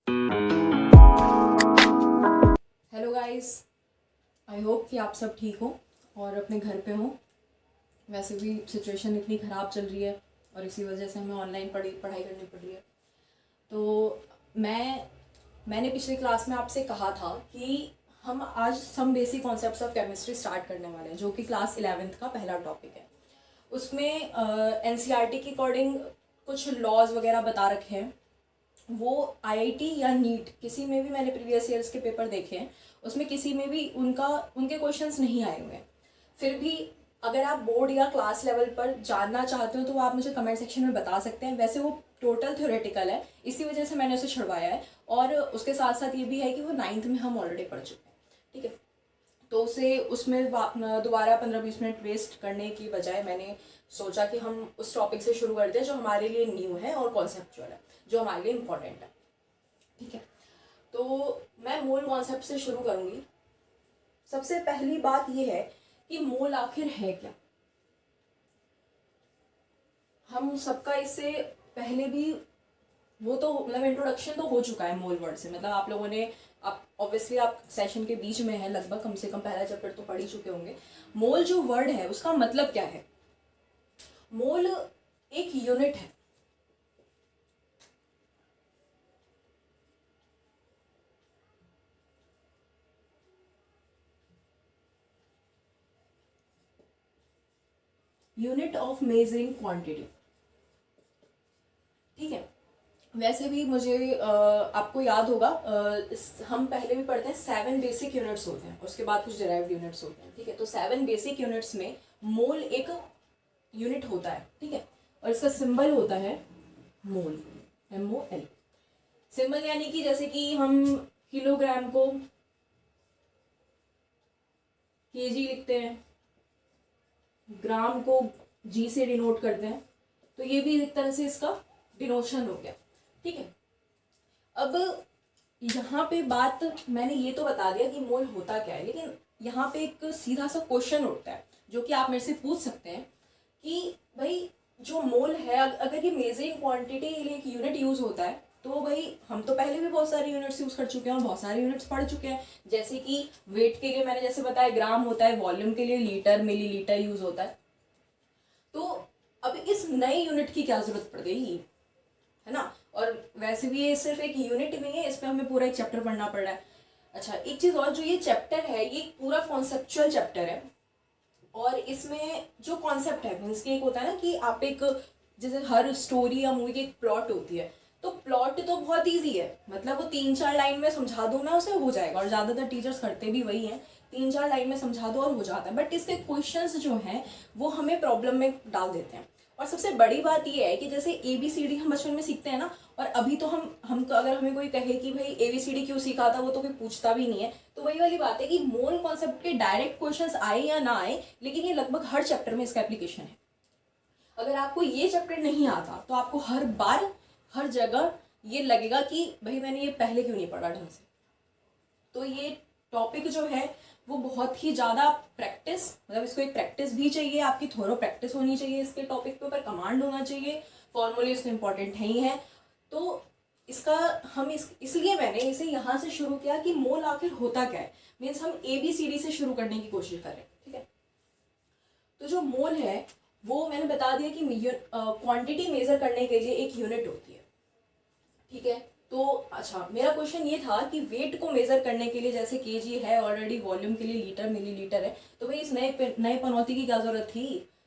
Hello guys, I hope कि आप सब ठीक हो और अपने घर पे हो। वैसे भी सिचुएशन इतनी ख़राब चल रही है और इसी वजह से हमें ऑनलाइन पढ़ाई करनी पड़ रही है। तो मैंने पिछली क्लास में आपसे कहा था कि हम आज some basic concepts of chemistry start करने वाले हैं, जो कि क्लास 11th का पहला टॉपिक है। उसमें एनसीईआरटी के अकॉर्डिंग कुछ लॉज वगैरह बता रखे हैं। वो आईआईटी या नीट किसी में भी मैंने प्रीवियस ईयर्स के पेपर देखे हैं, उसमें किसी में भी उनके क्वेश्चंस नहीं आए हुए हैं। फिर भी अगर आप बोर्ड या क्लास लेवल पर जानना चाहते हो तो आप मुझे कमेंट सेक्शन में बता सकते हैं। वैसे वो टोटल थ्योरेटिकल है, इसी वजह से मैंने उसे छुड़वाया है। और उसके साथ साथ ये भी है कि वो 9th में हम ऑलरेडी पढ़ चुके हैं, ठीक है। तो उसे उसमें दोबारा 15-20 मिनट वेस्ट करने की बजाय मैंने सोचा कि हम उस टॉपिक से शुरू करते हैं जो हमारे लिए न्यू है और कॉन्सेप्चुअल है, जो हमारे लिए इम्पोर्टेंट है, ठीक है। तो मैं मूल कॉन्सेप्ट से शुरू करूंगी। सबसे पहली बात यह है कि मोल आखिर है क्या। हम सबका इससे पहले भी वो तो मतलब इंट्रोडक्शन तो हो चुका है मोल वर्ड से, मतलब आप लोगों ने, आप ऑब्वियसली आप सेशन के बीच में है, लगभग कम से कम पहला चैप्टर तो पढ़ ही चुके होंगे। मोल जो वर्ड है उसका मतलब क्या है। मोल एक यूनिट है। यूनिट ऑफ मेजरिंग क्वांटिटी, ठीक है। वैसे भी मुझे आपको याद होगा, हम पहले भी पढ़ते हैं 7 बेसिक यूनिट्स होते हैं, उसके बाद कुछ डिराइव्ड यूनिट्स होते हैं, ठीक है। तो 7 बेसिक यूनिट्स में मोल एक यूनिट होता है, ठीक है। और इसका सिंबल होता है मोल, MOL। सिंबल यानी कि जैसे कि हम किलोग्राम को केजी लिखते हैं, ग्राम को G से डिनोट करते हैं, तो ये भी एक तरह से इसका डिनोशन हो गया, ठीक है। अब यहाँ पे बात मैंने ये तो बता दिया कि मोल होता क्या है, लेकिन यहाँ पे एक सीधा सा क्वेश्चन उठता है जो कि आप मेरे से पूछ सकते हैं कि भाई जो मोल है, अगर ये मेजरिंग क्वांटिटी के लिए एक यूनिट यूज होता है तो भाई हम तो पहले भी बहुत सारे यूनिट्स यूज कर चुके हैं और बहुत सारे यूनिट्स पढ़ चुके हैं। जैसे कि वेट के लिए मैंने जैसे बताया ग्राम होता है, वॉल्यूम के लिए लीटर मिलीलीटर यूज होता है। तो अब इस नए यूनिट की क्या जरूरत पड़ गई, है ना। और वैसे भी ये सिर्फ एक यूनिट नहीं है, इस पर हमें पूरा एक चैप्टर पढ़ना पड़ रहा है। अच्छा, एक चीज और, जो ये चैप्टर है ये पूरा कॉन्सेप्चुअल चैप्टर है। और इसमें जो कॉन्सेप्ट है मीन्स की एक होता है ना कि आप एक, जैसे हर स्टोरी या मूवी की एक प्लॉट होती है, तो प्लॉट तो बहुत इजी है, मतलब वो 3-4 लाइन में समझा दो ना उसे हो जाएगा, और ज्यादातर टीचर्स करते भी वही हैं, 3-4 लाइन में समझा दो और हो जाता है। बट इसके क्वेश्चंस जो हैं वो हमें प्रॉब्लम में डाल देते हैं। और सबसे बड़ी बात यह है कि जैसे ABCD हम बचपन में सीखते हैं ना, और अभी तो हम अगर हमें कोई कहे कि भाई ABCD क्यों सीखा था, वो तो कोई पूछता भी नहीं है। तो वही वाली बात है कि मोल कॉन्सेप्ट के डायरेक्ट क्वेश्चंस आए या ना आए, लेकिन ये लगभग हर चैप्टर में इसका एप्लीकेशन है। अगर आपको ये चैप्टर नहीं आता तो आपको हर बार हर जगह ये लगेगा कि भाई मैंने ये पहले क्यों नहीं पढ़ा ढंग से। तो ये टॉपिक जो है वो बहुत ही ज़्यादा प्रैक्टिस, मतलब इसको एक प्रैक्टिस भी चाहिए, आपकी थोरो प्रैक्टिस होनी चाहिए इसके टॉपिक पे ऊपर, कमांड होना चाहिए, फॉर्मूले इसमें इंपॉर्टेंट है ही है। तो इसका हम इसलिए मैंने इसे यहाँ से शुरू किया कि मोल आखिर होता क्या है, मीन्स हम ABCD से शुरू करने की कोशिश करें, ठीक है। तो जो मोल है वो मैंने बता दिया कि क्वांटिटी मेजर करने के लिए एक यूनिट होती है, ठीक है। तो अच्छा, मेरा क्वेश्चन ये था कि वेट को मेजर करने के लिए जैसे केजी है ऑलरेडी, वॉल्यूम के लिए लीटर मिलीलीटर है, तो भाई इस नए पनौती की क्या जरूरत थी,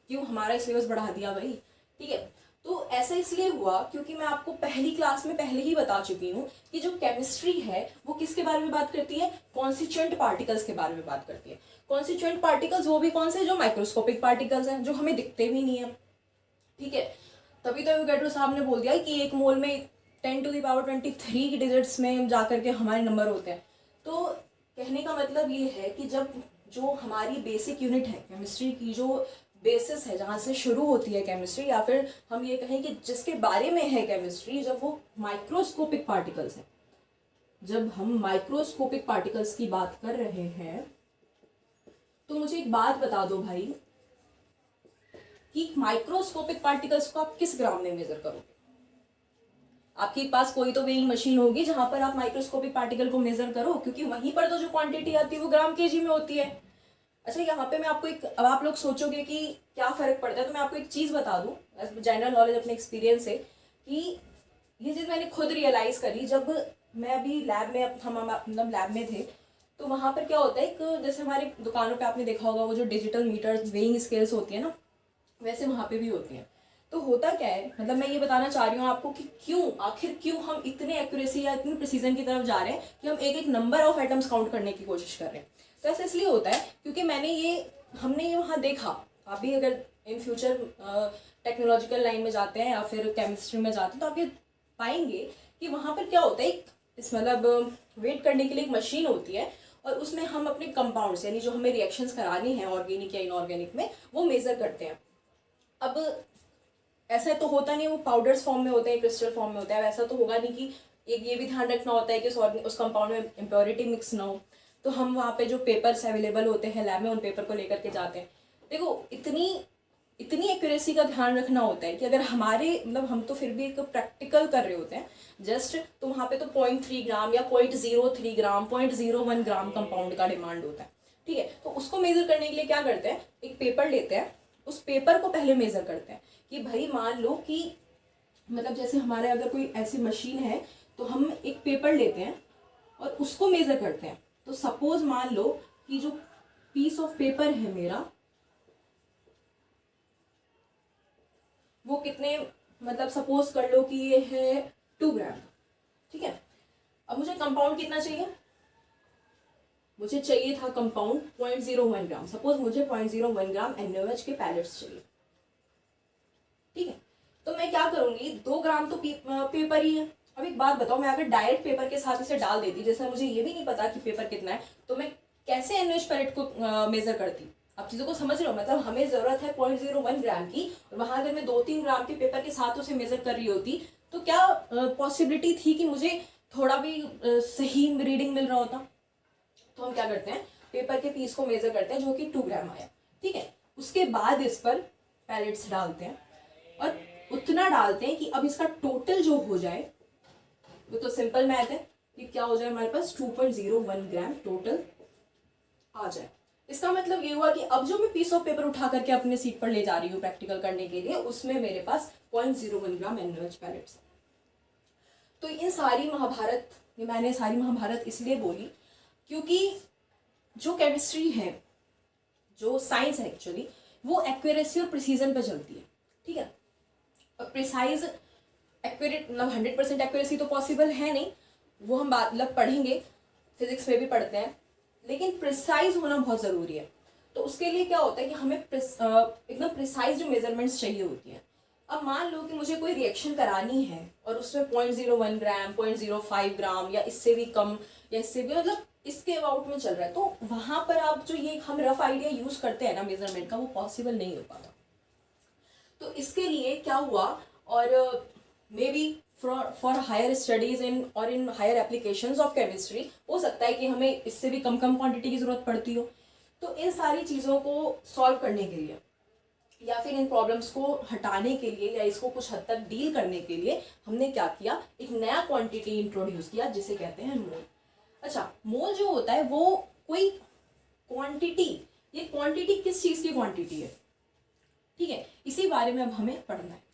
क्यों हमारा सिलेबस बढ़ा दिया भाई, ठीक है। तो ऐसा इसलिए हुआ क्योंकि मैं आपको पहली क्लास में पहले ही बता चुकी हूँ कि जो केमिस्ट्री है वो किसके बारे में बात करती है, कॉन्स्टिट्यूएंट पार्टिकल्स के बारे में बात करती है। कॉन्स्टिट्यूएंट पार्टिकल्स वो भी कौन से, जो माइक्रोस्कोपिक पार्टिकल्स हैं, जो हमें दिखते भी नहीं है, ठीक है। तभी तो एवोगैड्रो साहब ने बोल दिया कि एक मोल में 10⁻23 की डिजिट्स में जाकर के हमारे नंबर होते हैं। तो कहने का मतलब ये है कि जब जो हमारी बेसिक यूनिट है केमिस्ट्री की, जो बेसिस है जहाँ से शुरू होती है केमिस्ट्री, या फिर हम ये कहें कि जिसके बारे में है केमिस्ट्री, जब वो माइक्रोस्कोपिक पार्टिकल्स है, जब हम माइक्रोस्कोपिक पार्टिकल्स की बात कर रहे हैं, तो मुझे एक बात बता दो भाई कि माइक्रोस्कोपिक पार्टिकल्स को आप किस ग्राम में मेजर करोगे। आपके पास कोई तो वेइंग मशीन होगी जहां पर आप माइक्रोस्कोपिक पार्टिकल को मेजर करो, क्योंकि वहीं पर तो जो क्वांटिटी आती है वो ग्राम केजी में होती है। अच्छा, यहाँ पे मैं आपको एक, अब आप लोग सोचोगे कि क्या फर्क पड़ता है, तो मैं आपको एक चीज बता दूं जनरल नॉलेज अपने एक्सपीरियंस से, कि ये चीज मैंने खुद रियलाइज करी जब मैं अभी लैब में, हम मतलब लैब में थे, तो वहां पर क्या होता है, एक जैसे हमारे दुकानों पे आपने देखा होगा वो जो डिजिटल मीटर वेइंग स्केल्स होती है ना, वैसे वहां पे भी होती है। तो होता क्या है, मतलब मैं ये बताना चाह रही हूँ आपको कि क्यों, आखिर क्यों हम इतने एक्यूरेसी या इतनी प्रिसीजन की तरफ जा रहे हैं कि हम एक एक नंबर ऑफ एटम्स काउंट करने की कोशिश कर रहे हैं। तो ऐसा इसलिए होता है क्योंकि हमने ये वहाँ देखा। आप भी अगर इन फ्यूचर टेक्नोलॉजिकल लाइन में जाते हैं या फिर केमिस्ट्री में जाते हैं, तो आप ये पाएंगे कि वहाँ पर क्या होता है, इस मतलब वेट करने के लिए एक मशीन होती है, और उसमें हम अपने कंपाउंड्स यानी जो हमें रिएक्शंस करानी है ऑर्गेनिक या इनऑर्गेनिक में, वो मेजर करते हैं। अब ऐसा तो होता नहीं है वो पाउडर्स फॉर्म में होते हैं, क्रिस्टल फॉर्म में होता है, वैसा तो होगा नहीं कि एक ये भी ध्यान रखना होता है कि उस कंपाउंड में इम्प्योरिटी मिक्स ना हो। तो हम वहाँ पे जो पेपर्स अवेलेबल होते हैं लैब में, उन पेपर को लेकर के जाते हैं। देखो, इतनी इतनी एक्यूरेसी का ध्यान रखना होता है कि अगर हमारे मतलब हम तो फिर भी एक प्रैक्टिकल कर रहे होते हैं जस्ट, तो वहाँ पे तो 0.3 ग्राम या 0.03 ग्राम 0.01 ग्राम कंपाउंड का डिमांड होता है। ठीक है, तो उसको मेजर करने के लिए क्या करते हैं, एक पेपर लेते हैं, उस पेपर को पहले मेजर करते हैं कि भाई मान लो कि मतलब जैसे हमारे अगर कोई ऐसी मशीन है, तो हम एक पेपर लेते हैं और उसको मेजर करते हैं। तो सपोज मान लो कि जो पीस ऑफ पेपर है मेरा, वो कितने, मतलब सपोज कर लो कि ये है 2 ग्राम। ठीक है, अब मुझे कंपाउंड कितना चाहिए, मुझे चाहिए था कंपाउंड 0.01 ग्राम। सपोज मुझे 0.01 ग्राम NaOH के पैलेट्स चाहिए। ठीक है, तो मैं क्या करूंगी, 2 ग्राम तो पेपर ही है। अब एक बात बताओ, मैं अगर डायरेक्ट पेपर के साथ इसे डाल देती, जैसे मुझे ये भी नहीं पता कि पेपर कितना है, तो मैं कैसे NaOH पैलेट को मेजर करती। आप चीजों को समझ रहे हो, मतलब हमें जरूरत है 0.01 ग्राम की, और वहां अगर मैं 2-3 ग्राम के पेपर के साथ उसे मेजर कर रही होती, तो क्या पॉसिबिलिटी थी कि मुझे थोड़ा भी सही रीडिंग मिल रहा होता। तो हम क्या करते हैं, पेपर के पीस को मेजर करते हैं जो कि 2 ग्राम आया। ठीक है, उसके बाद इस पर पैलेट्स डालते हैं और उतना डालते हैं कि अब इसका टोटल जो हो जाए, वो तो सिंपल मैथ है कि क्या हो जाए, हमारे पास 2.01 ग्राम टोटल आ जाए। इसका मतलब ये हुआ कि अब जो मैं पीस ऑफ पेपर उठा करके अपने सीट पर ले जा रही हूँ प्रैक्टिकल करने के लिए, उसमें मेरे पास 0.01 ग्राम NaOH पैलेट्स। तो इन सारी महाभारत, ये मैंने सारी महाभारत इसलिए बोली क्योंकि जो केमिस्ट्री है, जो साइंस है एक्चुअली, वो एक्यूरेसी और प्रिसीजन पे चलती है। ठीक है, और प्रिसाइज एक्यूरेट मतलब 100% एक्यूरेसी तो पॉसिबल है नहीं, वो हम बात मतलब पढ़ेंगे, फिजिक्स में भी पढ़ते हैं, लेकिन प्रिसाइज होना बहुत ज़रूरी है। तो उसके लिए क्या होता है कि हमें एकदम प्रिसाइज जो मेजरमेंट्स चाहिए होती हैं। अब मान लो कि मुझे कोई रिएक्शन करानी है और उसमें 0.01 ग्राम 0.05 ग्राम या इससे भी कम या इससे भी मतलब इसके अबाउट में चल रहा है, तो वहां पर आप जो ये हम रफ आइडिया यूज करते हैं ना मेजरमेंट का, वो पॉसिबल नहीं हो पाता। तो इसके लिए क्या हुआ, और maybe for higher studies in और in higher applications of chemistry, हो सकता है कि हमें इससे भी कम क्वांटिटी की जरूरत पड़ती हो। तो इन सारी चीज़ों को सॉल्व करने के लिए या फिर इन प्रॉब्लम्स को हटाने के लिए या इसको कुछ हद तक डील करने के लिए हमने क्या किया, एक नया क्वांटिटी इंट्रोड्यूस किया जिसे कहते हैं मोल। अच्छा, मोल जो होता है वो कोई क्वांटिटी, ये क्वांटिटी किस चीज़ की क्वांटिटी है, ठीक है, इसी बारे में अब हमें पढ़ना है।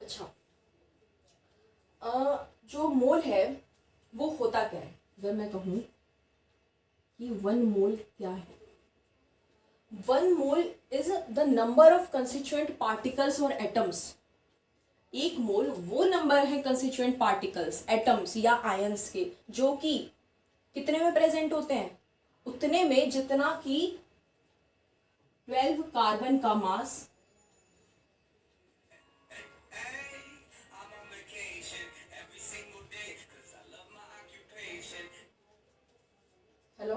अच्छा, जो मोल है वो होता क्या है, अगर मैं कहूं कि 1 मोल क्या है, 1 mole is the number of constituent particles और एटम्स। एक मोल वो नंबर है कंस्टिट्यूएंट पार्टिकल्स, एटम्स या आयंस के, जो कि कितने में प्रेजेंट होते हैं, उतने में जितना कि 12 कार्बन का मास हेलो,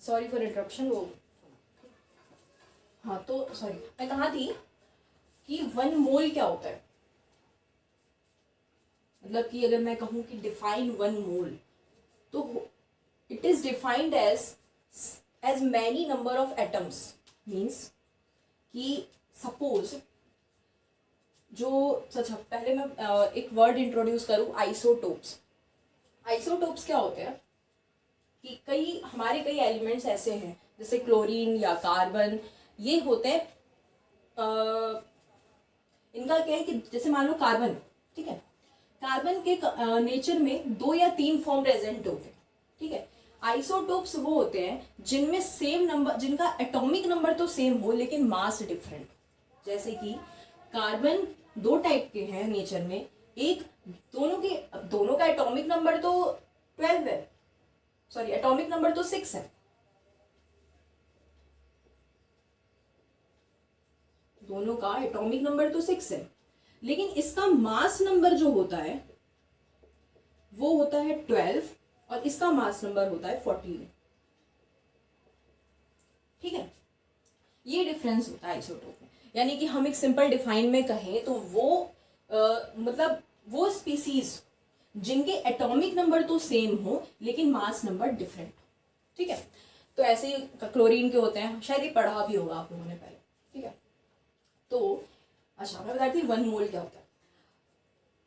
सॉरी फॉर इंटरप्शन। वो हाँ, तो सॉरी, मैं कहा थी कि 1 मोल क्या होता है। मतलब कि अगर मैं कहूँ कि डिफाइन वन मोल, तो it is defined as many number of atoms. Means कि सपोज जो, अच्छा पहले मैं एक वर्ड इंट्रोड्यूस करूँ, आइसोटोप्स। आइसोटोप्स क्या होते हैं कि कई एलिमेंट्स ऐसे हैं जैसे क्लोरीन या कार्बन, ये होते हैं इनका क्या है कि जैसे मान लो कार्बन, ठीक है, कार्बन के नेचर में 2 या 3 फॉर्म प्रेजेंट होते हैं, ठीक है। आइसोटोप्स वो होते हैं जिनमें सेम नंबर, जिनका एटॉमिक नंबर तो सेम हो लेकिन मास डिफरेंट। जैसे कि कार्बन 2 टाइप के हैं नेचर में, एक दोनों का एटॉमिक नंबर तो 12 है, सॉरी एटॉमिक नंबर तो 6 है, दोनों का एटॉमिक नंबर तो 6 है, लेकिन इसका मास नंबर जो होता है वो होता है 12 और इसका मास नंबर होता है 14, ठीक है। ये डिफरेंस होता है आइसोटोप में। यानी कि हम एक सिंपल डिफाइन में कहें तो वो मतलब वो स्पीसीज जिनके एटॉमिक नंबर तो सेम हो लेकिन मास नंबर डिफरेंट, ठीक है। तो ऐसे ही क्लोरीन के होते हैं, शायद ये पढ़ा भी होगा आप लोगों ने पहले, ठीक है। तो अच्छा मैं बताती हूँ वन मोल क्या होता है।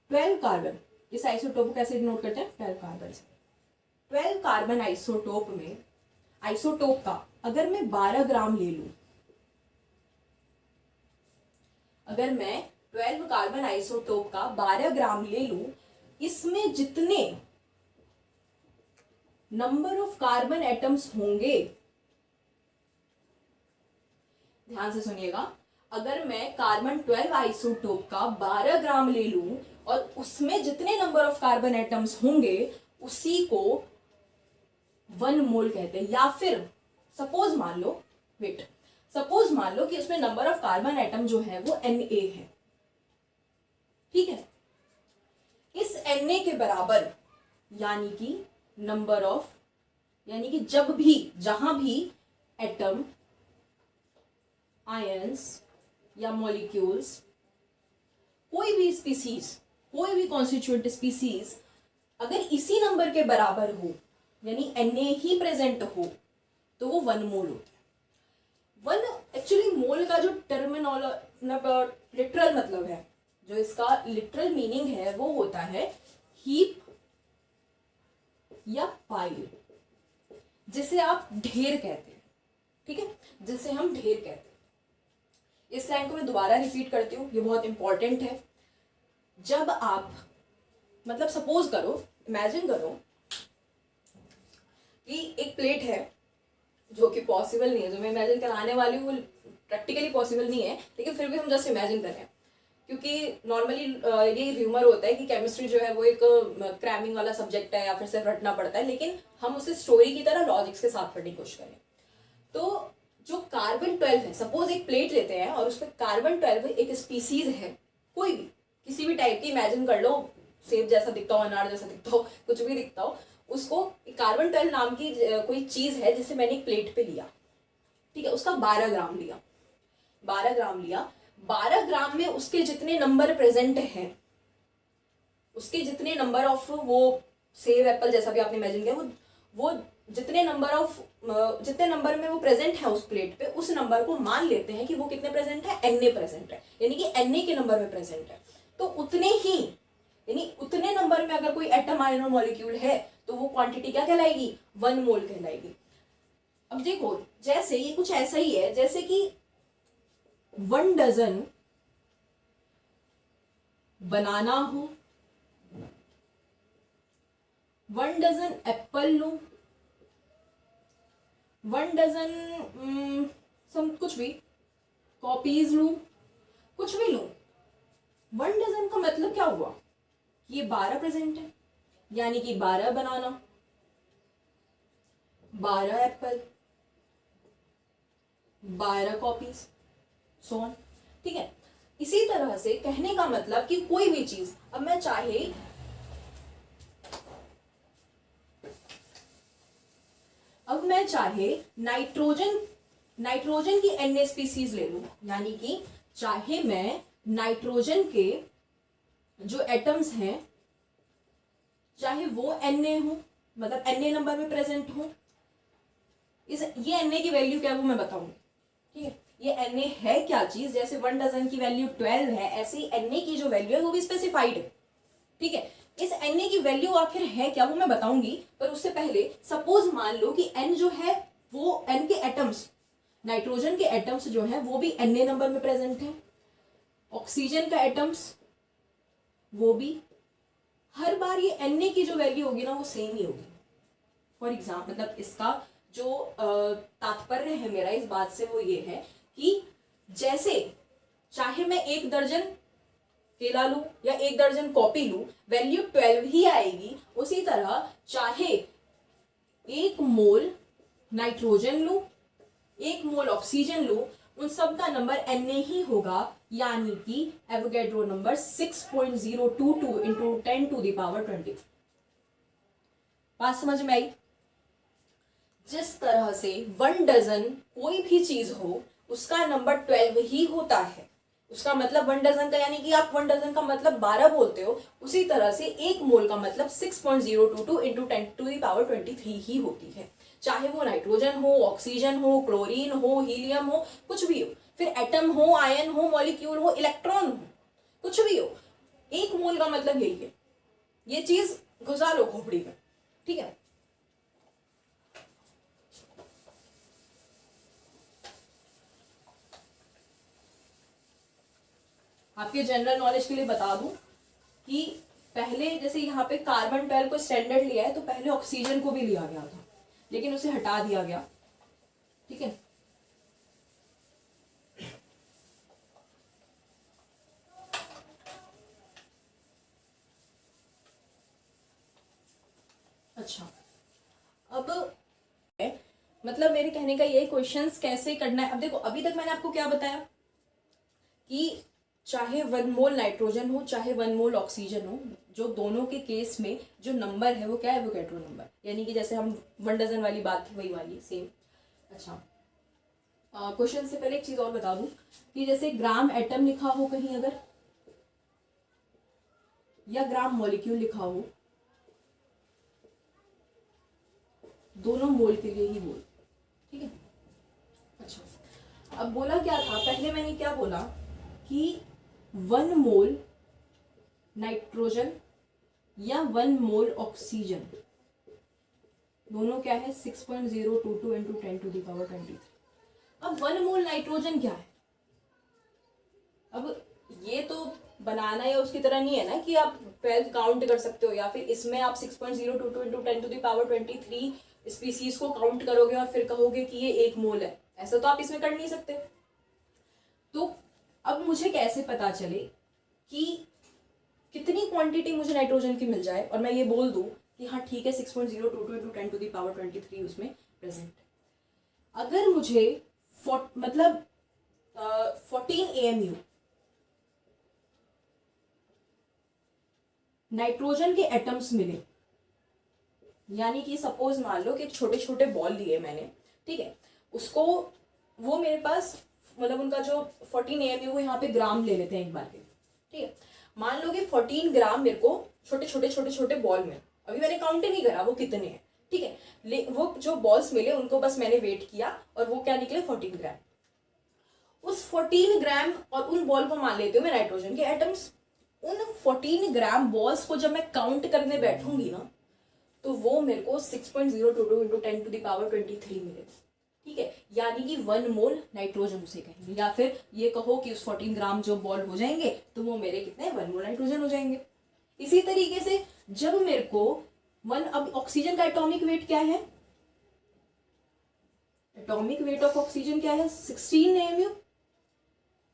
12 कार्बन, इस आइसोटोप को कैसे डिनोट करते हैं, 12 कार्बन से। 12 कार्बन आइसोटोप में, आइसोटोप का अगर मैं 12 ग्राम ले लूं, अगर मैं 12 कार्बन आइसोटोप का 12 ग्राम ले लूं, इसमें जितने नंबर ऑफ कार्बन एटम्स होंगे, ध्यान से सुनिएगा, अगर मैं कार्बन 12 आइसोटोप का 12 ग्राम ले लूं और उसमें जितने नंबर ऑफ कार्बन एटम्स होंगे उसी को 1 मोल कहते हैं। या फिर सपोज मान लो कि उसमें नंबर ऑफ कार्बन एटम जो है वो Na है, ठीक है। इस Na के बराबर यानी कि नंबर ऑफ, यानी कि जहां भी एटम, आयंस या मॉलिक्यूल्स, कोई भी स्पीसीज, कोई भी कॉन्स्टिट्यूएंट स्पीसीज अगर इसी नंबर के बराबर हो, यानी Na ही प्रेजेंट हो, तो वो 1 मोल होता है। एक्चुअली मोल का जो लिटरल मतलब है, जो इसका लिटरल मीनिंग है वो होता है हीप या पाइल, जिसे आप ढेर कहते हैं, ठीक है, जिसे हम ढेर कहते हैं। इस लाइन को मैं दोबारा रिपीट करती हूँ, ये बहुत इंपॉर्टेंट है। जब आप मतलब सपोज करो, इमेजिन करो कि एक प्लेट है, जो कि पॉसिबल नहीं है, जो मैं इमेजिन कराने वाली हूँ वो प्रैक्टिकली पॉसिबल नहीं है, लेकिन फिर भी हम जस्ट इमेजिन करें, क्योंकि नॉर्मली ये ह्यूमर होता है कि केमिस्ट्री जो है वो एक क्रैमिंग वाला सब्जेक्ट है या फिर सिर्फ रटना पड़ता है, लेकिन हम उसे स्टोरी की तरह लॉजिक्स के साथ पढ़ने की कोशिश करें। तो जो कार्बन 12 है, सपोज एक प्लेट लेते हैं और उसमें कार्बन 12 एक स्पीसीज है, कोई भी किसी भी टाइप की, इमेजिन कर लो, सेब जैसा दिखता हो, अनार जैसा दिखता हो, कुछ भी दिखता हो, उसको कार्बन 12 नाम की कोई चीज है जिसे मैंने एक प्लेट पे लिया, ठीक है, उसका 12 ग्राम लिया, 12 ग्राम में उसके जितने नंबर प्रेजेंट हैं, उसके जितने नंबर ऑफ, वो सेब एप्पल जैसा भी आपने इमेजिन किया, वो जितने नंबर में वो प्रेजेंट है उस प्लेट पे, उस नंबर को मान लेते हैं कि वो कितने प्रेजेंट है, Na प्रेजेंट है, यानी कि Na के नंबर में प्रेजेंट है। तो उतने नंबर में अगर कोई एटम, आयन और मॉलिक्यूल है तो वो क्वांटिटी क्या कहलाएगी, 1 मोल कहलाएगी। अब देखो, जैसे ये कुछ ऐसा ही है जैसे कि 1 डजन बनाना हो, 1 डजन एप्पल लूं, 1 डजन कुछ भी कॉपीज लूं, कुछ भी लूं, 1 डजन का मतलब क्या हुआ, ये 12 प्रेजेंट है, यानी कि 12 बनाना, 12 एप्पल, 12 कॉपीज, सो ऑन, ठीक है। इसी तरह से कहने का मतलब कि कोई भी चीज, अब मैं चाहे नाइट्रोजन की Na स्पीसीज ले लूं, यानी कि चाहे मैं नाइट्रोजन के जो एटम्स हैं चाहे वो Na हो, मतलब Na नंबर में प्रेजेंट हो, ये Na की वैल्यू क्या है वो मैं बताऊंगी, ठीक है। ये Na है क्या चीज, जैसे 1 डजन की वैल्यू 12 है, ऐसे ही Na की जो वैल्यू है वो भी स्पेसिफाइड है, ठीक है। इस Na की वैल्यू आखिर है क्या वो मैं बताऊंगी, पर उससे पहले सपोज मान लो कि N जो है वो N के एटम्स, नाइट्रोजन के एटम्स जो है वो भी Na नंबर में प्रेजेंट है, ऑक्सीजन का एटम्स वो भी, हर बार ये Na की जो वैल्यू होगी ना वो सेम ही होगी। फॉर एग्जाम्पल मतलब इसका जो तात्पर्य है मेरा इस बात से वो ये है कि जैसे चाहे मैं 1 दर्जन केला लूं या 1 दर्जन कॉपी लूं, वैल्यू 12 ही आएगी। उसी तरह चाहे 1 मोल नाइट्रोजन लूं, 1 मोल ऑक्सीजन लूं, उन सब का नंबर Na ही होगा, यानी कि एवोगैड्रो नंबर 6.022 इंटू 10⁻23। बात समझ में आई? जिस तरह से 1 डजन कोई भी चीज हो उसका नंबर 12 ही होता है, उसका मतलब 1 डजन का, यानी कि आप 1 डजन का मतलब 12 बोलते हो, उसी तरह से 1 मोल का मतलब 6.022 इंटू 10⁻23 ही होती है। चाहे वो नाइट्रोजन हो, ऑक्सीजन हो, क्लोरीन हो, हीलियम हो, कुछ भी हो, फिर एटम हो, आयन हो, मॉलिक्यूल हो, इलेक्ट्रॉन हो, कुछ भी हो, 1 मोल का मतलब यही है। ये चीज घुसा लो खोपड़ी में, ठीक है। आपके जनरल नॉलेज के लिए बता दूं कि पहले जैसे यहाँ पे कार्बन 12 को स्टैंडर्ड लिया है, तो पहले ऑक्सीजन को भी लिया गया था, लेकिन उसे हटा दिया गया, ठीक है। अच्छा, अब मतलब मेरे कहने का ये क्वेश्चंस कैसे करना है। अब देखो, अभी तक मैंने आपको क्या बताया कि चाहे 1 मोल नाइट्रोजन हो, चाहे 1 मोल ऑक्सीजन हो, जो दोनों के केस में जो नंबर है वो क्या है, एवोगैड्रो नंबर, यानी कि जैसे हम 1 डजन वाली बात थी वही वाली सेम। अच्छा, क्वेश्चन से पहले एक चीज और बता दूं कि जैसे ग्राम एटम लिखा हो कहीं अगर, या ग्राम मॉलिक्यूल लिखा हो, दोनों मोल के लिए ही बोल, ठीक है। अच्छा, अब बोला क्या था, पहले मैंने क्या बोला कि 1 मोल नाइट्रोजन या 1 मोल ऑक्सीजन दोनों क्या है, 6.022 इंटू 10⁻23। अब 1 मोल नाइट्रोजन क्या है, अब ये तो बनाना या उसकी तरह नहीं है ना कि आप 12 काउंट कर सकते हो, या फिर इसमें आप 6.022 इंटू 10⁻23 स्पीसीज को काउंट करोगे और फिर कहोगे कि ये 1 मोल है, ऐसा तो आप इसमें कर नहीं सकते। तो अब मुझे कैसे पता चले कि कितनी क्वांटिटी मुझे नाइट्रोजन की मिल जाए और मैं ये बोल दूं कि हाँ ठीक है 6.022 इंटू 10⁻23 उसमें प्रेजेंट। अगर मुझे मतलब 14 AMU नाइट्रोजन के एटम्स मिले, यानी कि सपोज मान लो कि छोटे छोटे बॉल लिए मैंने, ठीक है, उसको वो मेरे पास मतलब उनका जो 14 AMU वो यहाँ पे ग्राम ले लेते हैं एक बार के, ठीक है। मान लो कि 14 ग्राम मेरे को छोटे छोटे बॉल में, अभी मैंने काउंट ही नहीं करा वो कितने हैं, ठीक है, वो जो बॉल्स मिले उनको बस मैंने वेट किया और वो क्या निकले 14 ग्राम। उस 14 ग्राम और उन बॉल को मान लेती हूँ मैं नाइट्रोजन के एटम्स। उन 14 ग्राम बॉल्स को जब मैं काउंट करने बैठूंगी ना तो वो मेरे को 6.022 इंटू 10⁻23 मिलेगा, ठीक है, यानी कि 1 मोल नाइट्रोजन उसे कहेंगे, या फिर ये कहो कि उस 14 ग्राम जो बॉल हो जाएंगे तो वो मेरे कितने 1 मोल नाइट्रोजन हो जाएंगे। इसी तरीके से जब मेरे को अब ऑक्सीजन का एटॉमिक वेट क्या है, एटॉमिक वेट ऑफ ऑक्सीजन क्या है 16 AMU,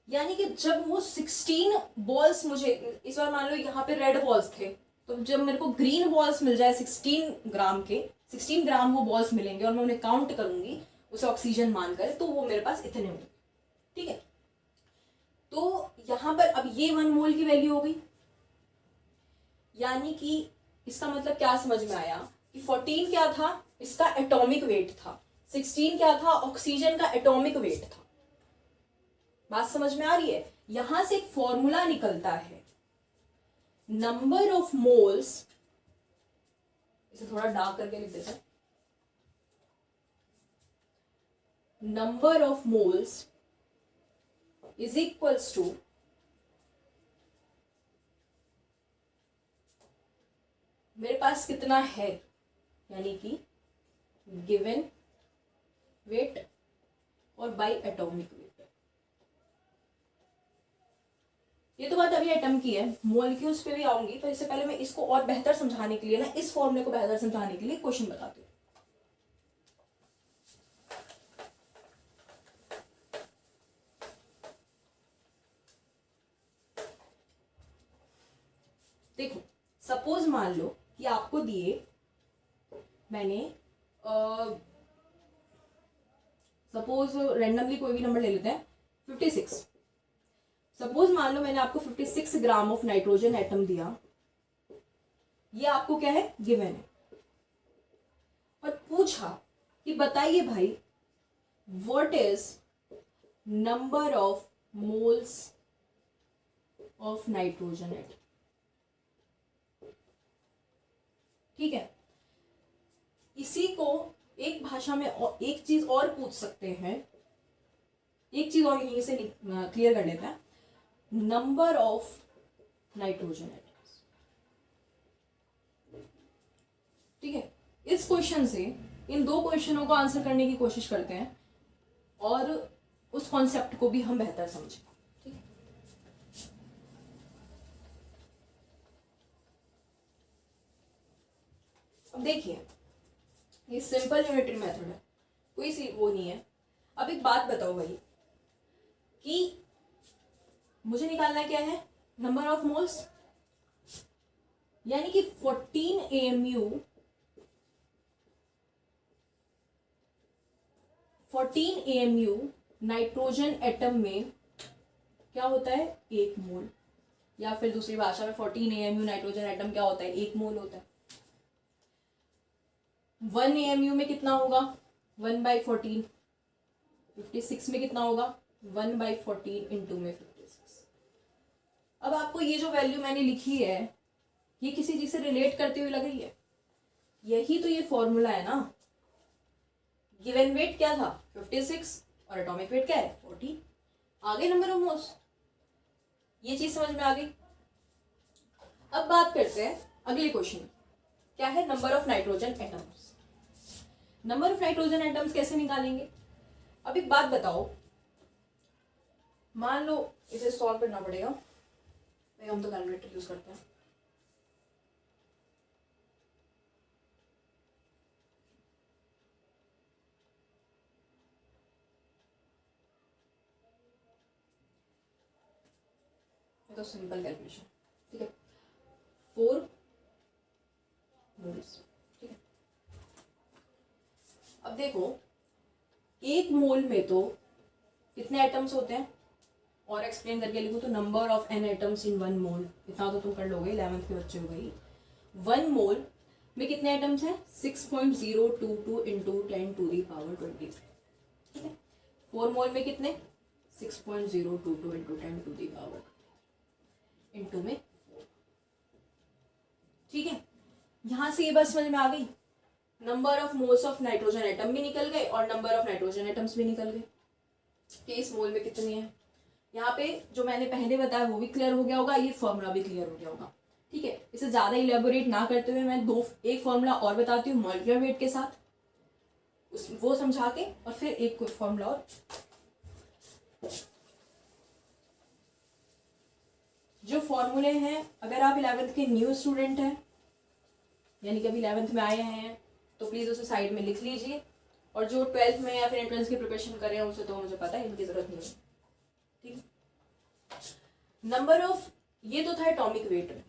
यानी कि जब वो 16 बॉल्स मुझे, इस बार मान लो यहाँ पे रेड बॉल्स थे, तो जब मेरे को ग्रीन बॉल्स मिल जाए 16 ग्राम के, 16 ग्राम वो बॉल्स मिलेंगे और मैं उन्हें काउंट करूंगी उसे ऑक्सीजन मानकर, तो वो मेरे पास इतने होंगे, ठीक है। तो यहां पर अब ये 1 मोल की वैल्यू हो गई, यानी कि इसका मतलब क्या समझ में आया कि 14 क्या था, इसका एटॉमिक वेट था, 16 क्या था, ऑक्सीजन का एटॉमिक वेट था। बात समझ में आ रही है? यहां से एक फॉर्मूला निकलता है, नंबर ऑफ मोल्स इसे थोड़ा डार्क करके लिख देते हैं। Number of moles is equals to मेरे पास कितना है, यानी कि गिवन वेट और बाय एटॉमिक वेट। ये तो बात अभी एटम की है, मॉलिक्यूल्स पे भी आऊंगी, तो इससे पहले मैं इसको और बेहतर समझाने के लिए ना, इस फॉर्मूले को बेहतर समझाने के लिए क्वेश्चन बताती हूँ। देखो सपोज मान लो कि आपको दिए, मैंने सपोज रैंडमली कोई भी नंबर ले लेते हैं 56। सपोज मान लो मैंने आपको 56 ग्राम ऑफ नाइट्रोजन एटम दिया, ये आपको क्या है, गिवन है, और पूछा कि बताइए भाई what is number of moles of nitrogen atom. ठीक है, इसी को एक भाषा में एक चीज और पूछ सकते हैं, एक चीज और यहीं से क्लियर कर लेते हैं, नंबर ऑफ नाइट्रोजन एटम्स। ठीक है, इस क्वेश्चन से इन दो क्वेश्चनों को आंसर करने की कोशिश करते हैं और उस कॉन्सेप्ट को भी हम बेहतर समझें। ठीक है, अब देखिए ये सिंपल यूनिटरी मेथड है, कोई सी वो नहीं है। अब एक बात बताओ भाई कि मुझे निकालना क्या है, नंबर ऑफ मोल्स, यानी कि 14 AMU 14 AMU नाइट्रोजन एटम में क्या होता है, 1 मोल, या फिर दूसरी भाषा में 14 AMU नाइट्रोजन एटम क्या होता है, 1 मोल होता है। 1 AMU में कितना होगा, 1/14। 56 में कितना होगा, 1/14 इंटू में 56। अब आपको ये जो वैल्यू मैंने लिखी है, ये किसी चीज से रिलेट करते हुए लग रही है, यही तो ये फॉर्मूला है ना। गिवन वेट क्या था, 56, और एटॉमिक वेट क्या है, 40। आगे नंबर ऑफ मोल्स, ये चीज समझ में आ गई। अब बात करते हैं अगले क्वेश्चन, क्या है, number of nitrogen atoms. Number of nitrogen atoms कैसे निकालेंगे। अब एक बात बताओ, मान लो इसे सॉल्व करना पड़ेगा भाई, हम तो कैलकुलेटर यूज करते हैं। तो सिंपल कैलकुलेशन, ठीक है, 4 मोल्स। ठीक है, अब देखो 1 मोल में तो कितने एटम्स होते हैं, और एक्सप्लेन करके लिखो तो number of an atoms in 1 mole, इतना तो तुम कर लोगे, 11th के बच्चे हो गई। 1 मोल में कितने एटम्स हैं, 6.022 इंटू 10⁻23। ठीक है, 4 मोल में कितने, 6.022 इंटू 10⁻20 इंटू में 4। ठीक है, यहां से ये बस समझ में आ गई, number of moles of nitrogen atom भी निकल गए और नंबर ऑफ नाइट्रोजन एटम्स भी निकल गए कि इस मोल में कितने हैं। यहाँ पे जो मैंने पहले बताया वो भी क्लियर हो गया होगा, ये फॉर्मूला भी क्लियर हो गया होगा। ठीक है, इसे ज्यादा इलेबोरेट ना करते हुए मैं एक फॉर्मूला और बताती हूँ मॉलिक्यूलर वेट के साथ, वो समझा के, और फिर एक फॉर्मूला और। जो फॉर्मूले हैं, अगर आप 11th के न्यू स्टूडेंट हैं, यानी कि अभी 11th में आए हैं, तो प्लीज उसे साइड में लिख लीजिए, और जो 12th में या फिर एंट्रेंस की प्रिपरेशन कर रहे हैं उसे तो मुझे पता है, इनकी जरूरत नहीं है। ठीक, नंबर ऑफ, ये तो था एटॉमिक वेट में।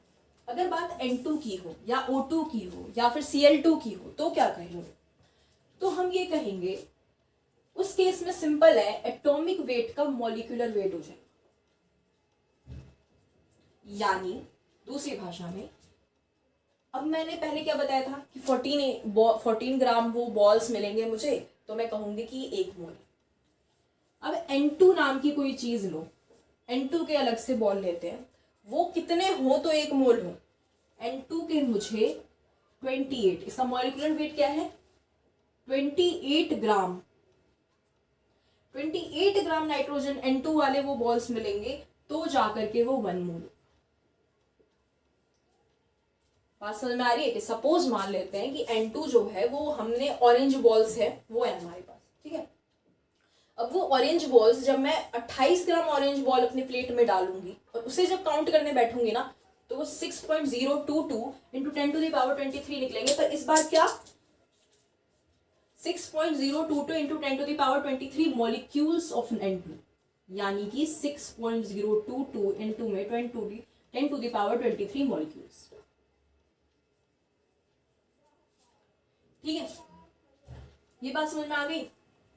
अगर बात N2 की हो या O2 की हो या फिर Cl2 की हो तो क्या कहेंगे, तो हम ये कहेंगे उस केस में सिंपल है, एटॉमिक वेट का मॉलिक्यूलर वेट हो जाएगा। यानी दूसरी भाषा में, अब मैंने पहले क्या बताया था कि 14 ग्राम वो बॉल्स मिलेंगे मुझे, तो मैं कहूंगी कि 1 मोल। अब N2 नाम की कोई चीज लो, N2 के अलग से बॉल लेते हैं, वो कितने हो तो 1 मोल हो। N2 के मुझे 28, इसका मॉलिक्यूलर वेट क्या है 28 ग्राम। 28 ग्राम नाइट्रोजन N2 वाले वो बॉल्स मिलेंगे तो जाकर के वो 1 मोल। बात समझ में आ रही है कि सपोज मान लेते हैं कि N2 जो है वो हमने ऑरेंज बॉल्स है वो है हमारे पास, ठीक है। अब वो ऑरेंज बॉल्स जब मैं 28 ग्राम ऑरेंज बॉल अपनी प्लेट में डालूंगी और उसे जब काउंट करने बैठूंगी ना तो वो 6.022 इंटू 10 टू द पावर 23 निकलेंगे। पर इस बार क्या 6.022 into 10 to the power 23 molecules of N2, यानी कि 6.022 इंटू में 10 टू द पावर 23 मॉलिक्यूल्स। ठीक है, ये बात समझ में आ गई।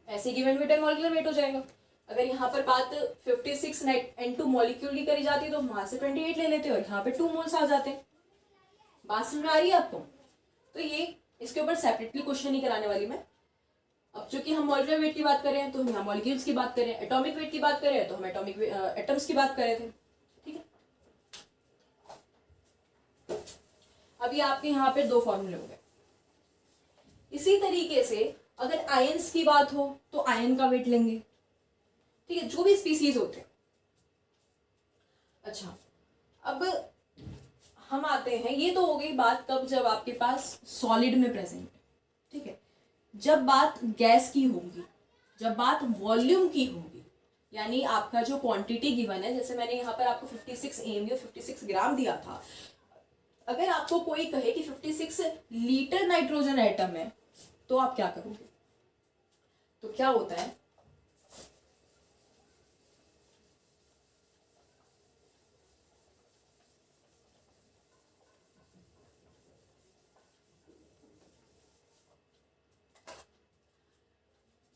ऐसे गिवन वेट मॉलिक्यूलर वेट हो जाएगा। अगर यहाँ पर बात 56 N2 मॉलिक्यूल की करी जाती है तो वहां से 28 ले लेते हो और यहाँ पे 2 मोल्स आ जाते हैं। बात समझ में आ रही है आपको। तो ये इसके ऊपर सेपरेटली क्वेश्चन नहीं कराने वाली मैं। अब चूंकि हम मॉलिक्यूलर वेट की बात कर रहे हैं तो हम यहाँ मॉलिक्यूल्स की बात कर रहे हैं, एटॉमिक वेट की बात कर रहे हैं तो हम एटॉमिक एटम्स की बात कर रहे थे। ठीक है, अभी आपके यहाँ पे 2 फॉर्मूले हो गए। इसी तरीके से अगर आयंस की बात हो तो आयन का वेट लेंगे, ठीक है, जो भी स्पीसीज होते हैं। अच्छा, अब हम आते हैं, ये तो हो गई बात कब जब आपके पास सॉलिड में प्रेजेंट है, ठीक है। जब बात गैस की होगी, जब बात वॉल्यूम की होगी, यानी आपका जो क्वांटिटी गिवन है, जैसे मैंने यहाँ पर आपको 56 AMU 56 ग्राम दिया था। अगर आपको कोई कहे कि 56 लीटर नाइट्रोजन एटम है तो आप क्या करोगे? तो क्या होता है,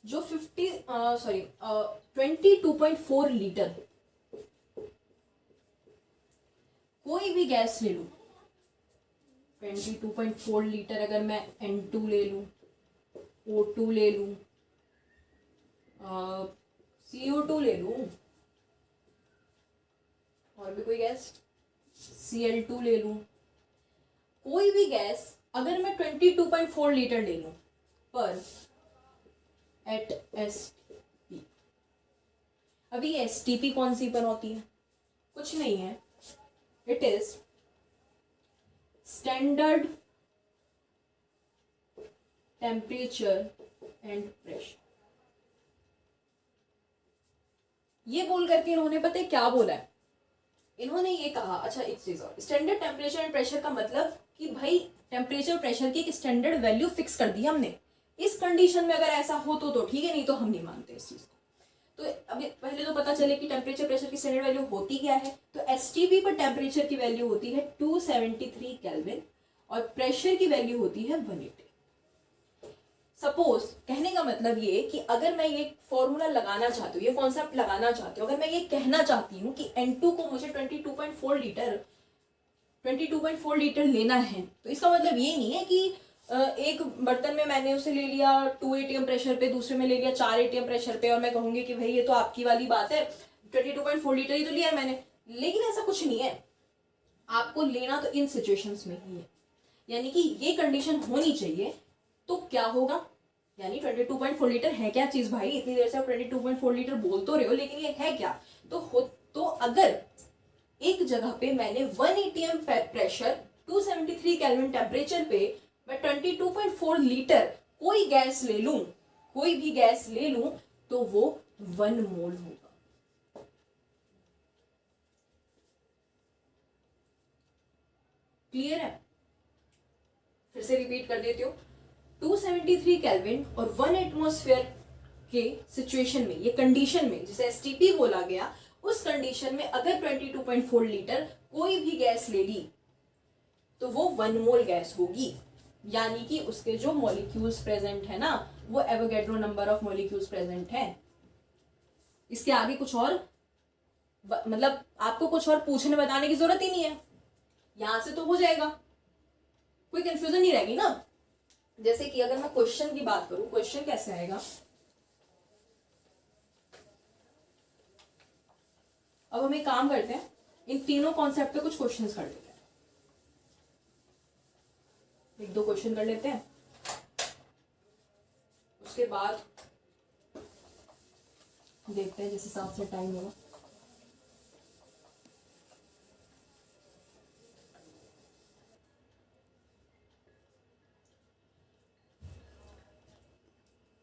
जो 22.4 लीटर कोई भी गैस ले लूं, 22.4 लीटर अगर मैं N2 ले लूं, O2 ले लूं, CO2 ले लूं, और भी कोई गैस Cl2 ले लूं, कोई भी गैस अगर मैं 22.4 लीटर ले लूं पर एट STP। अभी STP कौन सी पर होती है? कुछ नहीं है, it is standard temperature and pressure. ये बोल करके इन्होंने पता है क्या बोला है? इन्होंने ये कहा, अच्छा एक चीज और, स्टैंडर्ड टेम्परेचर एंड प्रेशर का मतलब कि भाई टेम्परेचर प्रेशर की एक स्टैंडर्ड वैल्यू फिक्स कर दी हमने। इस कंडीशन में अगर ऐसा हो तो ठीक है, नहीं तो हम नहीं मानते इस चीज को। तो अभी पहले तो पता चले कि टेम्परेचर प्रेशर की स्टैंडर्ड वैल्यू होती क्या है। तो STP पर टेम्परेचर की वैल्यू होती है 273 केल्विन और प्रेशर की वैल्यू होती है 180। सपोज कहने का मतलब ये कि अगर मैं ये फॉर्मूला लगाना चाहती हूँ, ये कॉन्सेप्ट लगाना चाहती हूँ, अगर मैं ये कहना चाहती हूँ कि N2 को मुझे 22.4 लीटर लेना है, तो इसका मतलब ये नहीं है कि एक बर्तन में मैंने उसे ले लिया 2 ATM प्रेशर पे, दूसरे में ले लिया 4 ATM प्रेशर पे, और मैं कहूंगी कि भाई ये तो आपकी वाली बात है, 22.4 लीटर ही तो लिया है मैंने। लेकिन ऐसा कुछ नहीं है, आपको लेना तो इन सिचुएशंस में ही है, यानी कि ये कंडीशन होनी चाहिए। तो क्या होगा, यानी 22.4 लीटर है क्या चीज भाई? इतनी देर से आप 22.4 लीटर बोल तो रहे हो, लेकिन ये है क्या? तो अगर एक जगह पे मैंने 1 ATM प्रेशर 273 केल्विन टेम्परेचर पे मैं 22.4 लीटर कोई गैस ले लूं, कोई भी गैस ले लूं, तो वो 1 मोल होगा। क्लियर है? फिर से रिपीट कर देती हूँ, 273 केल्विन और 1 एटमॉस्फेयर के सिचुएशन में, ये कंडीशन में जिसे STP बोला गया, उस कंडीशन में अगर 22.4 लीटर कोई भी गैस ले ली तो वो 1 मोल गैस होगी, यानी कि उसके जो मॉलिक्यूल्स प्रेजेंट है ना, वो Avogadro number of molecules present है। इसके आगे कुछ और मतलब आपको कुछ और पूछने बताने की जरूरत ही नहीं है, यहां से तो हो जाएगा, कोई कंफ्यूजन नहीं रहेगी ना। जैसे कि अगर मैं क्वेश्चन की बात करूं, क्वेश्चन कैसे आएगा? अब हम एक काम करते हैं, इन तीनों कॉन्सेप्ट पे कुछ क्वेश्चंस कर लेते हैं। एक दो क्वेश्चन कर लेते हैं, उसके बाद देखते हैं जिस हिसाब से टाइम होगा।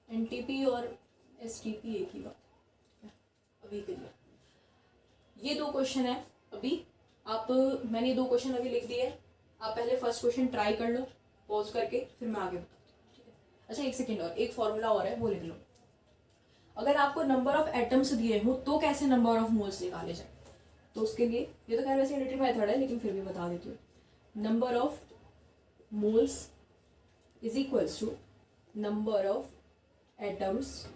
एनटीपी और एसटीपी एक ही बात है अभी के लिए। ये दो क्वेश्चन है अभी, आप मैंने ये दो क्वेश्चन अभी लिख दिए, आप पहले फर्स्ट क्वेश्चन ट्राई कर लो पॉज करके, फिर मैं आगे बताती हूँ, ठीक है। अच्छा एक सेकेंड और, एक फॉर्मूला और है वो लिख लो। अगर आपको नंबर ऑफ एटम्स दिए हो तो कैसे नंबर ऑफ मोल्स निकाले जाए, तो उसके लिए, ये तो खैर वैसे यूनिटरी मेथड है लेकिन फिर भी बता देती हूँ। Number of moles is equals to number of atoms,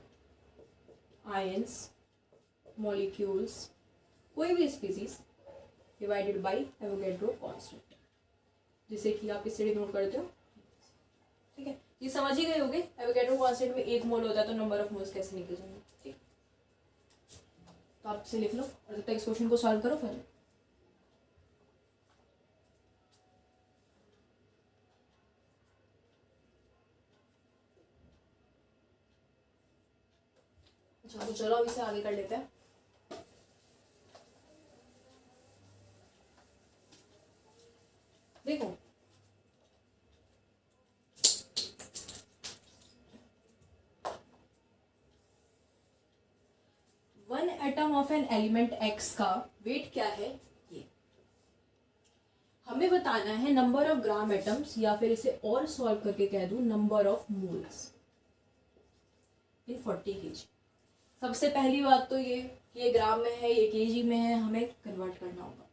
ions, molecules, कोई भी species divided by Avogadro constant, जिसे कि आप इससे डिनोट करते हो, ठीक है। ये समझ ही गए होगे, एवोगैड्रो कांस्टेंट में 1 मोल होता है तो नंबर ऑफ मोल्स कैसे निकल जाएंगे, ठीक। तो आप इसे लिख लो और जब तक इस क्वेश्चन को सॉल्व करो फिर। अच्छा तो चलो अब इसे आगे कर लेते हैं। देखो one atom of an element x का वेट क्या है, ये हमें बताना है नंबर ऑफ ग्राम एटम्स, या फिर इसे और सॉल्व करके कह दूं number of moles in 40 kg। सबसे पहली बात तो ये ग्राम में है, ये केजी में है, हमें कन्वर्ट करना होगा,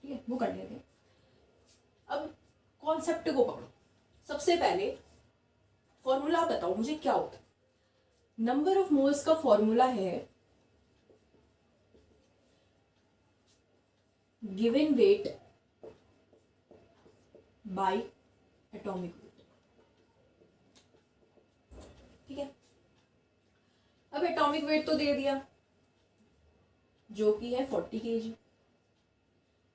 ठीक है, वो कर लेते हैं। अब कॉन्सेप्ट को पकड़ो। सबसे पहले फॉर्मूला बताओ मुझे क्या होता है। नंबर ऑफ मोल्स का फॉर्मूला है given weight by atomic wait, ठीक है। अब एटॉमिक वेट तो दे दिया जो कि है 40 kg,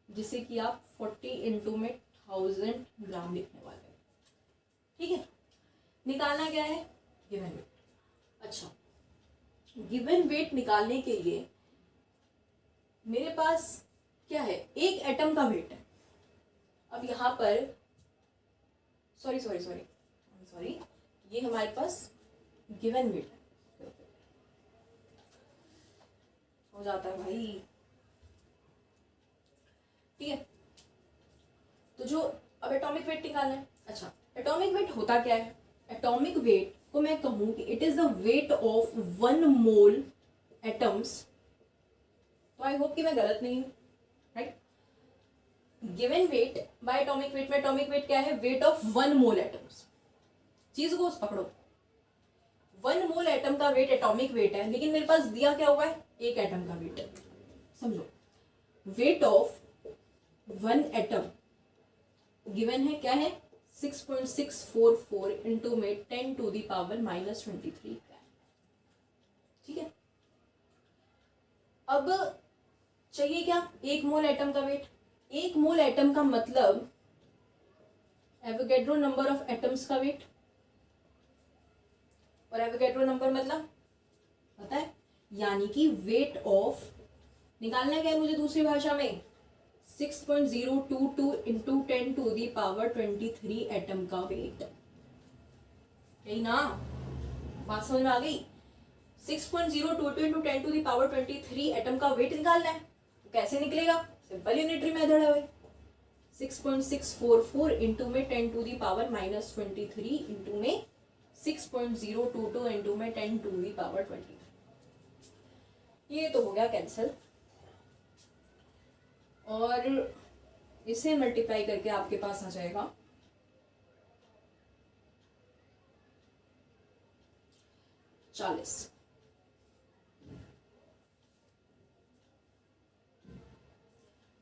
जिसे कि आप 40 इंटू में 1000 ग्राम लिखने वाले हैं, ठीक है। निकालना क्या है, गिवन वेट। अच्छा गिवन वेट निकालने के लिए मेरे पास क्या है, एक एटम का वेट है। अब यहाँ पर सॉरी ये हमारे पास गिवन वेट है, हो जाता है भाई, ठीक है। तो जो अब एटॉमिक वेट निकालना है। अच्छा एटॉमिक वेट होता क्या है, एटॉमिक वेट को मैं कहूं कि it is the weight of 1 mole atoms, तो आई होप कि मैं गलत नहीं हूं, right. Given weight by atomic wait में एटॉमिक वेट क्या है, वेट ऑफ 1 मोल एटम्स। चीज को पकड़ो, 1 मोल एटम का वेट एटॉमिक वेट है, लेकिन मेरे पास दिया क्या हुआ है, एक एटम का वेट है। समझो वेट ऑफ 1 एटम गिवन है क्या है 6.644 इंटू में 10 टू दी पावर -23 ग्राम, ठीक है। अब चाहिए क्या, 1 मोल एटम का वेट। 1 मोल एटम का मतलब एवोगैड्रो नंबर ऑफ एटम्स का वेट, और एवोगैड्रो नंबर मतलब पता है, यानी कि वेट ऑफ, निकालना क्या है मुझे दूसरी भाषा में, 6.022 into 10 to the power 23 atom का वेट, यही ना, बात समझ में आ गई। 6.022 into 10 to the power 23 atom का वेट निकालना है, तो कैसे निकलेगा, सिंपल यूनिटरी मेथड है भाई। 6.644 इंटू में 10 टू दी पावर -23 इंटू में 6.022 इंटू में 10 टू दी पावर 23, ये तो हो गया कैंसिल, और इसे मल्टीप्लाई करके आपके पास आ जाएगा 40,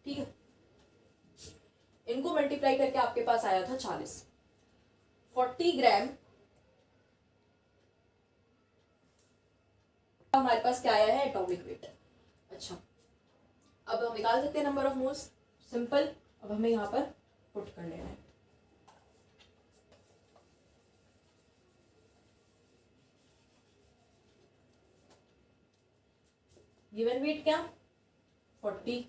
ठीक है। इनको मल्टीप्लाई करके आपके पास आया था 40। 40 ग्राम हमारे पास क्या आया है, एटॉमिक वेट। अच्छा अब हम निकाल सकते हैं नंबर ऑफ मोल्स, सिंपल। अब हमें यहाँ पर पुट कर लेना है, गिवन वेट क्या 40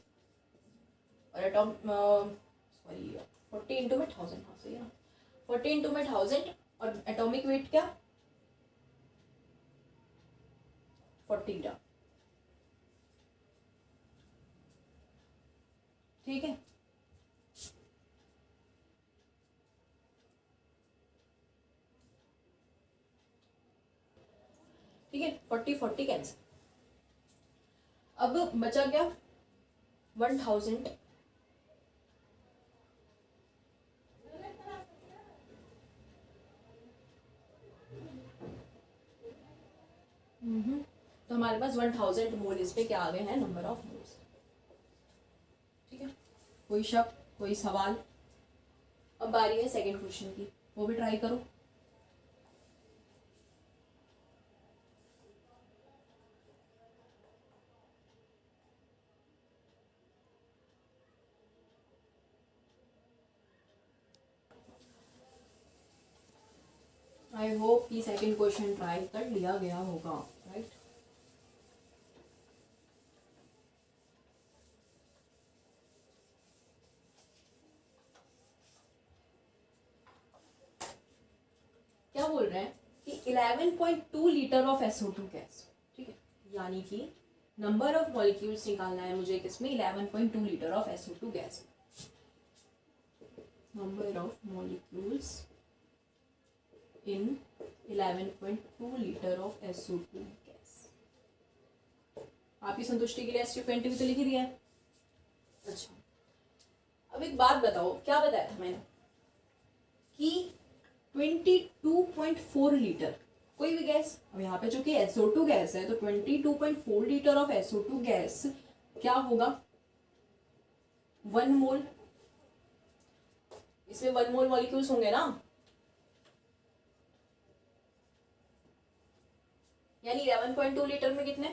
और एटॉम सॉरी 40 इंटू में 1000, हाँ सही है ना, 40 इंटू में 1000 और एटॉमिक वेट क्या 40 ग्राम। ठीक है, ठीक है, 40 कैंसिल। अब बचा क्या 1000 तो हमारे पास 1000 मोल इस पे क्या आ गए हैं, नंबर ऑफ मोल्स। ठीक है, कोई शक, कोई सवाल? अब बारी है सेकंड क्वेश्चन की, वो भी ट्राई करो। आई होप कि सेकंड क्वेश्चन ट्राई कर लिया गया होगा, राइट? क्या बोल रहे हैं कि 11.2 लीटर ऑफ SO2 गैस, ठीक है, यानी कि नंबर ऑफ मॉलिक्यूल्स निकालना है मुझे किसमें, 11.2 litre of SO2 gas. Number of molecules in 11.2 litre of SO2 gas. आपकी संतुष्टि के लिए SO20 भी तो लिख ही दिया है। अच्छा, अब एक बात बताओ, क्या बताया था मैंने कि 22.4 लीटर कोई भी गैस, अब यहाँ पे जो कि SO2 गैस है, तो 22.4 लीटर ऑफ SO2 गैस क्या होगा 1 मोल। इसमें 1 मोल मॉलिक्यूल्स होंगे ना, यानी 11.2 लीटर में कितने,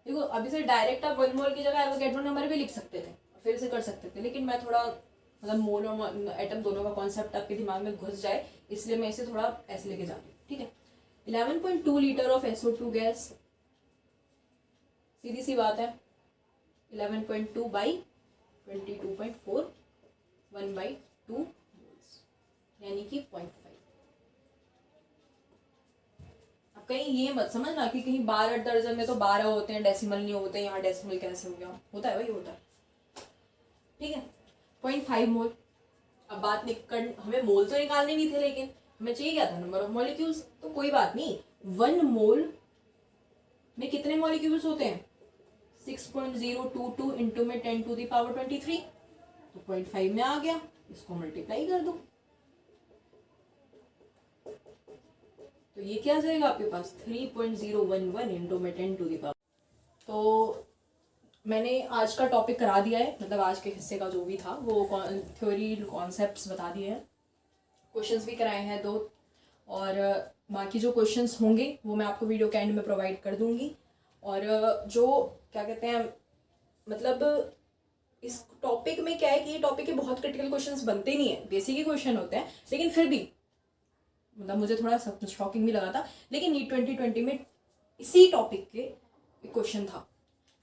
देखो अभी से डायरेक्ट आप 1 मोल की जगह एवोगैड्रो नंबर भी लिख सकते थे, फिर से कर सकते थे, लेकिन मैं थोड़ा मतलब मोल और एटम दोनों का कॉन्सेप्ट आपके दिमाग में घुस जाए, इसलिए मैं इसे थोड़ा ऐसे लेके जा रही हूँ। ठीक है, 11.2 लीटर ऑफ SO2 गैस, सीधी सी बात है 11.2 बाई 22.4 1/2 मोल्स, यानी कि 0.5। कहीं ये मत समझना कि कहीं 12 दर्जन में तो 12 होते हैं, डेसिमल नहीं होते, यहाँ डेसिमल कैसे हो गया, होता है भाई, होता है। ठीक है, 0.5 मोल। अब बात निकल, हमें मोल तो निकालने नहीं थे, लेकिन हमें चाहिए क्या था, नंबर ऑफ मॉलिक्यूल्स। तो कोई बात नहीं, 1 मोल में कितने मॉलिक्यूल्स होते हैं 6.022 इंटू में 10⁻23, तो 0.5 में आ गया, इसको मल्टीप्लाई कर दो तो ये क्या आ जाएगा आपके पास 3.011 इंटू में 10⁻। तो मैंने आज का टॉपिक करा दिया है, मतलब आज के हिस्से का जो भी था वो थ्योरी कॉन्सेप्ट्स बता दिए हैं, क्वेश्चंस भी कराए हैं 2, और बाकी जो क्वेश्चंस होंगे वो मैं आपको वीडियो के एंड में प्रोवाइड कर दूंगी। और जो क्या कहते हैं, मतलब इस टॉपिक में क्या है कि ये टॉपिक के बहुत क्रिटिकल क्वेश्चंस बनते नहीं है, बेसिक ही क्वेश्चन होते हैं, लेकिन फिर भी मतलब मुझे थोड़ा शॉकिंग भी लगा था, लेकिन नीट 2020 में इसी टॉपिक के क्वेश्चन था।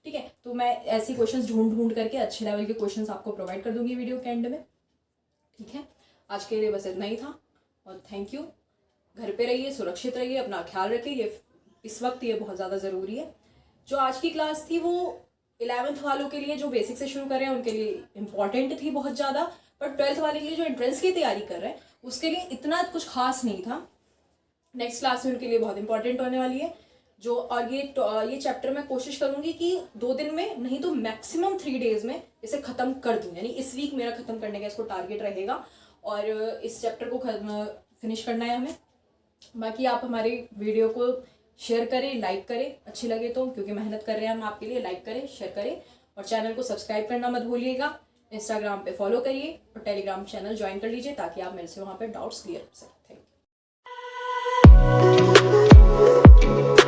ठीक है, तो मैं ऐसे क्वेश्चंस ढूंढ करके अच्छे लेवल के क्वेश्चंस आपको प्रोवाइड कर दूंगी वीडियो के एंड में। ठीक है, आज के लिए बस इतना ही था, और थैंक यू। घर पे रहिए, सुरक्षित रहिए, अपना ख्याल रखिए, ये इस वक्त ये बहुत ज़्यादा ज़रूरी है। जो आज की क्लास थी वो 11th वालों के लिए जो बेसिक से शुरू कर रहे हैं उनके लिए इम्पॉर्टेंट थी बहुत ज़्यादा, पर 12th वाले के लिए जो एंट्रेंस की तैयारी कर रहे हैं उसके लिए इतना कुछ खास नहीं था। नेक्स्ट क्लास में उनके लिए बहुत इंपॉर्टेंट होने वाली है जो, और ये चैप्टर मैं कोशिश करूंगी कि 2 दिन में, नहीं तो मैक्सिमम 3 डेज में इसे खत्म कर दूं, यानी इस वीक मेरा खत्म करने का इसको टारगेट रहेगा, और इस चैप्टर को फिनिश करना है हमें। बाकी आप हमारे वीडियो को शेयर करें, लाइक करें अच्छी लगे तो, क्योंकि मेहनत कर रहे हैं हम आपके लिए। लाइक करें, शेयर करें, और चैनल को सब्सक्राइब करना मत भूलिएगा। इंस्टाग्राम पे फॉलो करिए और टेलीग्राम चैनल ज्वाइन कर लीजिए ताकि आप मेरे से वहाँ पे डाउट्स क्लियर कर सकें। Thank you.